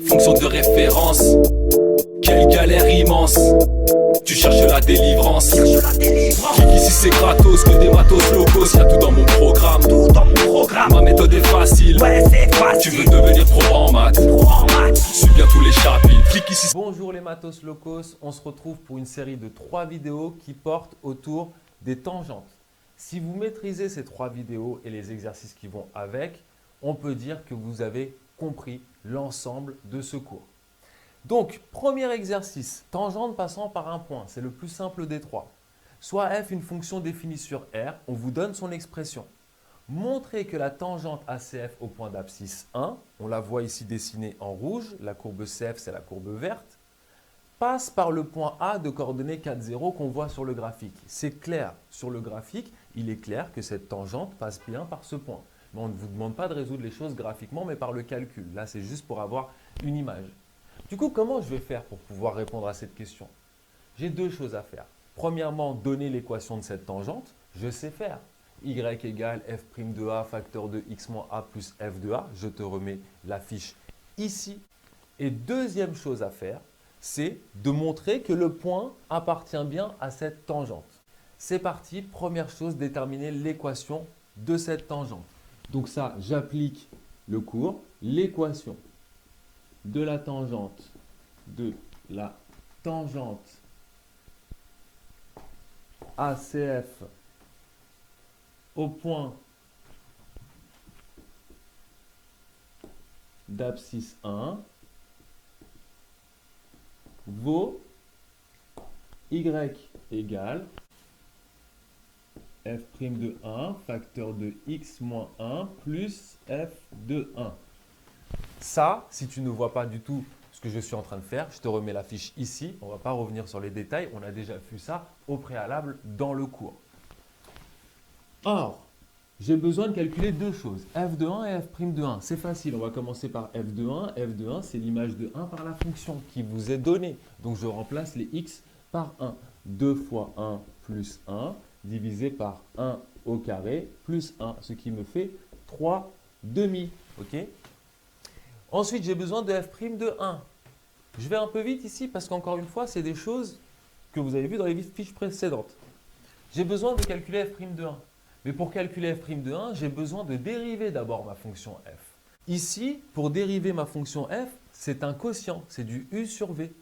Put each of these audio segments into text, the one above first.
Fonction de référence, quelle galère immense. Tu cherches la délivrance. Clique ici c'est gratos, que des matos locaux. Y'a tout dans mon programme. Ma méthode est facile. Tu veux devenir pro en maths. Suis bien tous les chapitres. Clique ici. Bonjour les matos locos, on se retrouve pour une série de 3 vidéos qui portent autour des tangentes. Si vous maîtrisez ces 3 vidéos et les exercices qui vont avec, on peut dire que vous avez compris l'ensemble de ce cours. Donc, premier exercice, tangente passant par un point, c'est le plus simple des 3. Soit f une fonction définie sur R, on vous donne son expression. Montrez que la tangente ACF au point d'abscisse 1, on la voit ici dessinée en rouge, la courbe CF c'est la courbe verte, passe par le point A de coordonnées 4, 0 qu'on voit sur le graphique. C'est clair, sur le graphique, il est clair que cette tangente passe bien par ce point. Mais on ne vous demande pas de résoudre les choses graphiquement, mais par le calcul. Là, c'est juste pour avoir une image. Du coup, comment je vais faire pour pouvoir répondre à cette question? J'ai 2 choses à faire. Premièrement, donner l'équation de cette tangente. Je sais faire. Y égale f' de a facteur de x moins a plus f de a. Je te remets la fiche ici. Et deuxième chose à faire, c'est de montrer que le point appartient bien à cette tangente. C'est parti. Première chose, déterminer l'équation de cette tangente. Donc ça, j'applique le cours. L'équation de la tangente ACF au point d'abscisse 1 vaut y égale f' de 1 facteur de x moins 1 plus f de 1. Ça, si tu ne vois pas du tout ce que je suis en train de faire, je te remets la fiche ici. On ne va pas revenir sur les détails. On a déjà vu ça au préalable dans le cours. Or, j'ai besoin de calculer 2 choses, f de 1 et f' de 1. C'est facile, on va commencer par f de 1. f de 1, c'est l'image de 1 par la fonction qui vous est donnée. Donc, je remplace les x par 1. 2 fois 1 plus 1 divisé par 1 au carré plus 1, ce qui me fait 3 demi. OK ? Ensuite, j'ai besoin de f' de 1. Je vais un peu vite ici parce qu'encore une fois, c'est des choses que vous avez vues dans les fiches précédentes. J'ai besoin de calculer f' de 1. Mais pour calculer f' de 1, j'ai besoin de dériver d'abord ma fonction f. Ici, pour dériver ma fonction f, c'est un quotient, c'est du u sur v.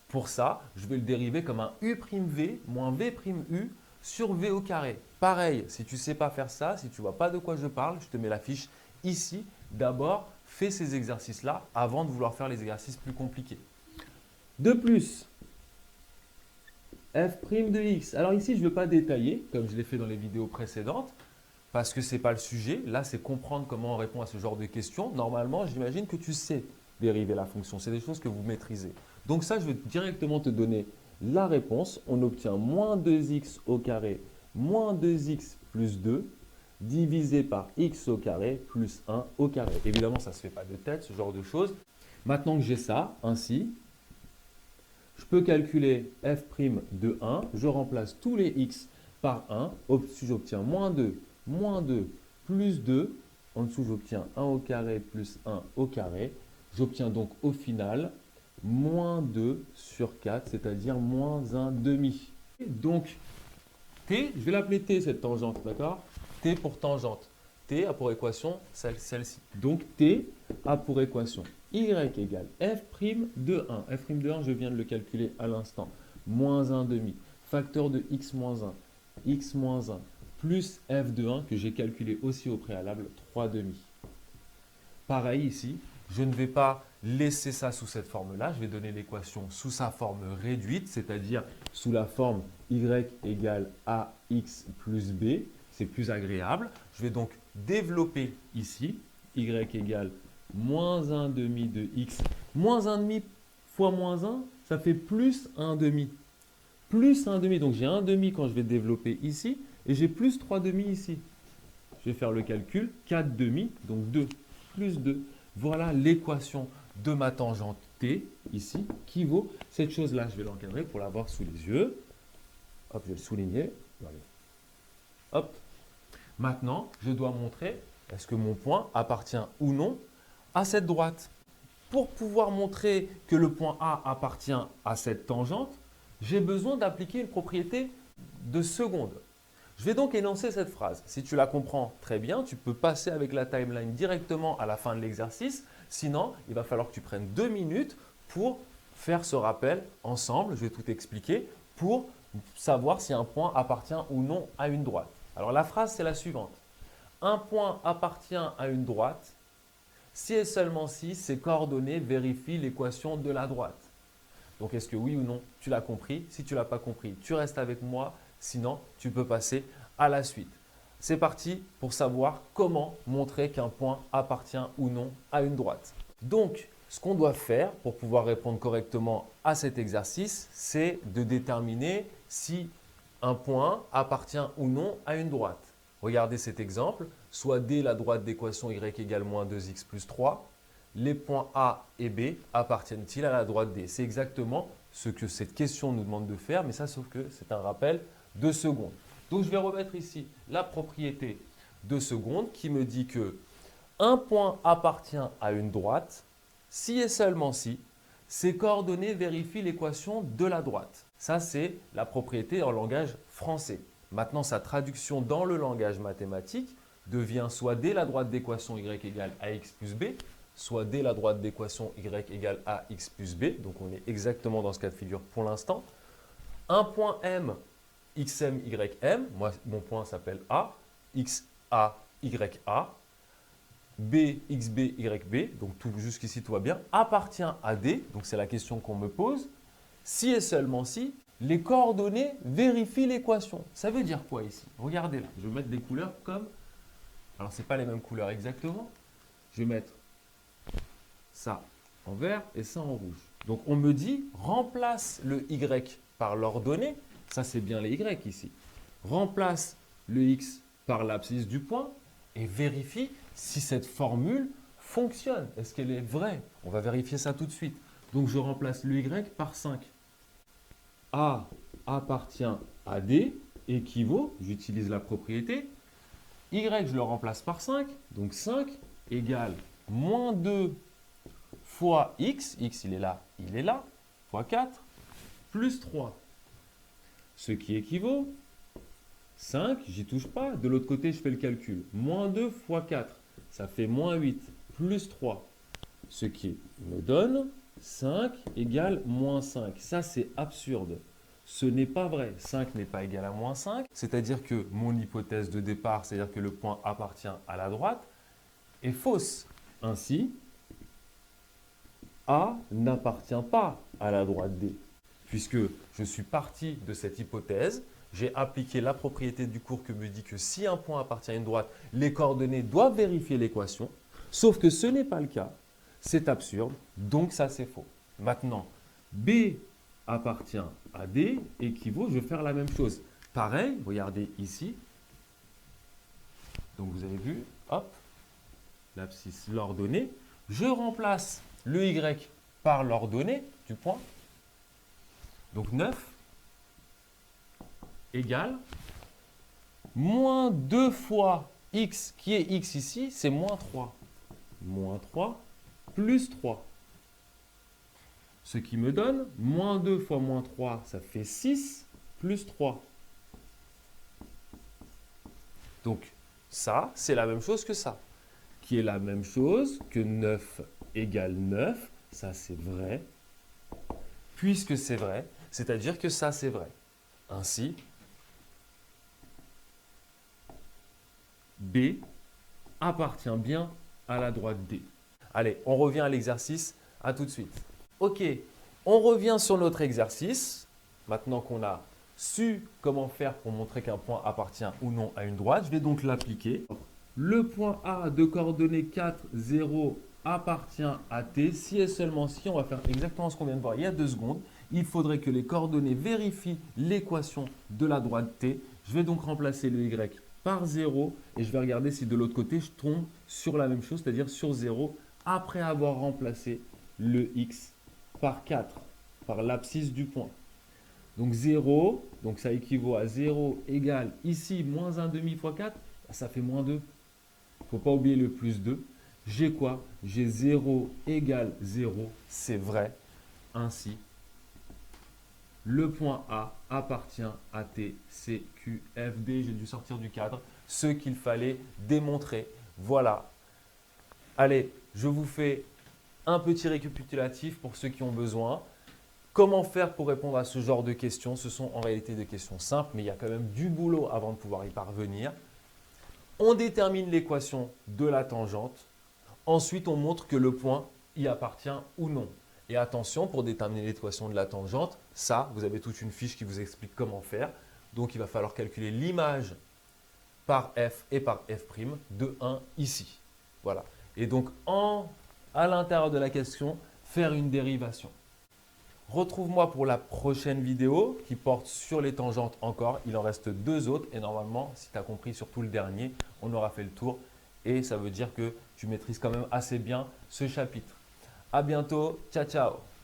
Pour ça, je vais le dériver comme un u'v moins v'u sur v au carré. Pareil, si tu ne sais pas faire ça, si tu ne vois pas de quoi je parle, je te mets la fiche ici. D'abord, fais ces exercices-là avant de vouloir faire les exercices plus compliqués. De plus, f' de x. Alors ici, je ne vais pas détailler, comme je l'ai fait dans les vidéos précédentes, parce que ce n'est pas le sujet. Là, c'est comprendre comment on répond à ce genre de questions. Normalement, j'imagine que tu sais dériver la fonction. C'est des choses que vous maîtrisez. Donc ça, je vais directement te donner la réponse. On obtient moins 2x au carré moins 2x plus 2 divisé par x au carré plus 1 au carré. Évidemment, ça ne se fait pas de tête, ce genre de choses. Maintenant que j'ai ça, ainsi, je peux calculer f' de 1. Je remplace tous les x par 1. Au-dessus, j'obtiens moins 2 plus 2. En dessous, j'obtiens 1 au carré plus 1 au carré. J'obtiens donc au final moins 2 sur 4, c'est-à-dire moins 1 demi. Donc, t, je vais l'appeler t cette tangente, d'accord? T pour tangente. T a pour équation celle-ci. Donc, t a pour équation y égale f' de 1. f' de 1, je viens de le calculer à l'instant. Moins 1 demi. Facteur de x moins 1. x moins 1 plus f de 1 que j'ai calculé aussi au préalable, 3 demi. Pareil ici, je ne vais pas laisser ça sous cette forme-là. Je vais donner l'équation sous sa forme réduite, c'est-à-dire sous la forme y égale ax plus b. C'est plus agréable. Je vais donc développer ici y égale moins 1 demi de x. Moins 1 demi fois moins 1, ça fait plus 1 demi. Plus 1 demi, donc j'ai 1 demi quand je vais développer ici et j'ai plus 3 demi ici. Je vais faire le calcul, 4 demi, donc 2 plus 2. Voilà l'équation de ma tangente t ici qui vaut cette chose-là. Je vais l'encadrer pour l'avoir sous les yeux. Hop, je vais le souligner. Allez. Hop. Maintenant, je dois montrer est-ce que mon point appartient ou non à cette droite. pour pouvoir montrer que le point A appartient à cette tangente, j'ai besoin d'appliquer une propriété de seconde. Je vais donc énoncer cette phrase. Si tu la comprends très bien, tu peux passer avec la timeline directement à la fin de l'exercice. Sinon, il va falloir que tu prennes 2 minutes pour faire ce rappel ensemble. Je vais tout expliquer pour savoir si un point appartient ou non à une droite. Alors la phrase, c'est la suivante. Un point appartient à une droite si et seulement si ses coordonnées vérifient l'équation de la droite. Donc, est-ce que oui ou non, tu l'as compris? Si tu ne l'as pas compris, tu restes avec moi. Sinon, tu peux passer à la suite. C'est parti pour savoir comment montrer qu'un point appartient ou non à une droite. Donc, ce qu'on doit faire pour pouvoir répondre correctement à cet exercice, c'est de déterminer si un point appartient ou non à une droite. Regardez cet exemple. Soit D la droite d'équation y égale moins 2x plus 3. Les points A et B appartiennent-ils à la droite D? C'est exactement ce que cette question nous demande de faire, mais ça, sauf que c'est un rappel de seconde. Donc, je vais remettre ici la propriété de seconde qui me dit que un point appartient à une droite si et seulement si ses coordonnées vérifient l'équation de la droite. Ça, c'est la propriété en langage français. Maintenant, sa traduction dans le langage mathématique devient soit D la droite d'équation y égale ax plus b, soit D la droite d'équation y égale ax plus b. Donc, on est exactement dans ce cas de figure pour l'instant. Un point M, xm, ym, moi, mon point s'appelle A, xa, ya, b, xb, yb, donc jusqu'ici tout va bien, appartient à D, donc c'est la question qu'on me pose, si et seulement si les coordonnées vérifient l'équation. Ça veut dire quoi ici? Regardez là, je vais mettre des couleurs comme, alors ce n'est pas les mêmes couleurs exactement, je vais mettre ça en vert et ça en rouge. Donc on me dit, remplace le y par l'ordonnée, ça c'est bien les y ici, remplace le x par l'abscisse du point et vérifie si cette formule fonctionne. Est-ce qu'elle est vraie? On va vérifier ça tout de suite. Donc je remplace le y par 5. A appartient à D équivaut, j'utilise la propriété, y je le remplace par 5, donc 5 égale moins 2 fois x il est là, fois 4, plus 3. Ce qui équivaut 5, j'y touche pas. De l'autre côté, je fais le calcul. Moins 2 fois 4, ça fait moins 8, plus 3. Ce qui me donne 5 égale moins 5. Ça, c'est absurde. Ce n'est pas vrai. 5 n'est pas égal à moins 5. C'est-à-dire que mon hypothèse de départ, c'est-à-dire que le point appartient à la droite, est fausse. Ainsi, A n'appartient pas à la droite D. Puisque je suis parti de cette hypothèse, j'ai appliqué la propriété du cours qui me dit que si un point appartient à une droite, les coordonnées doivent vérifier l'équation. Sauf que ce n'est pas le cas. C'est absurde, donc ça c'est faux. Maintenant, B appartient à D équivaut, je vais faire la même chose. Pareil, regardez ici. Donc vous avez vu, hop, l'abscisse, l'ordonnée. Je remplace le Y par l'ordonnée du point. Donc 9 égale moins 2 fois x, qui est x ici, c'est moins 3. Moins 3 plus 3. Ce qui me donne moins 2 fois moins 3, ça fait 6 plus 3. Donc ça, c'est la même chose que ça. Qui est la même chose que 9 égale 9. Ça, c'est vrai. Puisque c'est vrai, c'est-à-dire que ça, c'est vrai. Ainsi, B appartient bien à la droite D. Allez, on revient à l'exercice. À tout de suite. Ok, on revient sur notre exercice. Maintenant qu'on a su comment faire pour montrer qu'un point appartient ou non à une droite, je vais donc l'appliquer. Le point A de coordonnées 4, 0 appartient à T. Si et seulement si, on va faire exactement ce qu'on vient de voir il y a 2 secondes. Il faudrait que les coordonnées vérifient l'équation de la droite T. Je vais donc remplacer le Y par 0 et je vais regarder si de l'autre côté, je tombe sur la même chose, c'est-à-dire sur 0, après avoir remplacé le X par 4, par l'abscisse du point. Donc 0, donc ça équivaut à 0 égale ici, moins 1,5 fois 4, ça fait moins 2. Il ne faut pas oublier le plus 2. J'ai quoi? J'ai 0 égale 0, c'est vrai. Ainsi, le point A appartient à T, C, Q, F, D. J'ai dû sortir du cadre ce qu'il fallait démontrer. Voilà. Allez, je vous fais un petit récapitulatif pour ceux qui ont besoin. Comment faire pour répondre à ce genre de questions? Ce sont en réalité des questions simples, mais il y a quand même du boulot avant de pouvoir y parvenir. On détermine l'équation de la tangente. Ensuite, on montre que le point y appartient ou non. Et attention, pour déterminer l'équation de la tangente, ça, vous avez toute une fiche qui vous explique comment faire. Donc, il va falloir calculer l'image par f et par f' de 1 ici. Voilà. Et donc, à l'intérieur de la question, faire une dérivation. Retrouve-moi pour la prochaine vidéo qui porte sur les tangentes encore. Il en reste 2 autres et normalement, si tu as compris surtout le dernier, on aura fait le tour. Et ça veut dire que tu maîtrises quand même assez bien ce chapitre. À bientôt. Ciao, ciao.